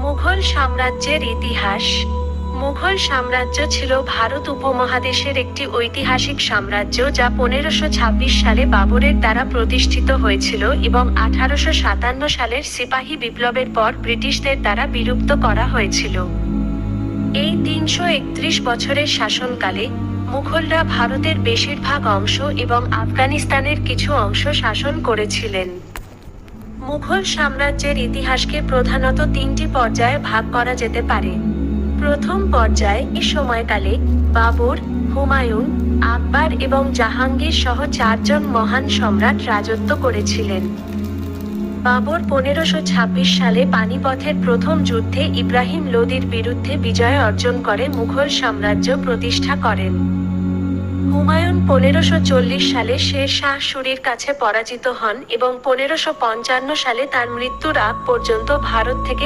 মুঘল সাম্রাজ্যের ইতিহাস। মুঘল সাম্রাজ্য ছিল ভারত উপমহাদেশের একটি ঐতিহাসিক সাম্রাজ্য যা 1526 সালে বাবরের দ্বারা প্রতিষ্ঠিত হয়েছিল এবং 1857 সালের সিপাহী বিপ্লবের পর ব্রিটিশদের দ্বারা বিলুপ্ত করা হয়েছিল। এই 331 বছরের শাসনকালে মুঘলরা ভারতের বেশিরভাগ অংশ এবং আফগানিস্তানের কিছু অংশ শাসন করেছিলেন। মুঘল সাম্রাজ্যের ইতিহাসকে প্রধানত 3টি পর্যায়ে ভাগ করা যেতে পারে। প্রথম পর্যায়ে এই সময়কালে বাবর, হুমায়ুন, আকবর এবং জাহাঙ্গীর সহ 4 জন মহান সম্রাট রাজত্ব করেছিলেন। বাবর 1526 সালে পানিপথের প্রথম যুদ্ধে ইব্রাহিম লোদির বিরুদ্ধে বিজয় অর্জন করে মুঘল সাম্রাজ্য প্রতিষ্ঠা করেন। হুমায়ুন 1540 সালে শের শাহ সুরির কাছে পরাজিত হন এবং 1555 সালে তার মৃত্যুর আগ পর্যন্ত ভারত থেকে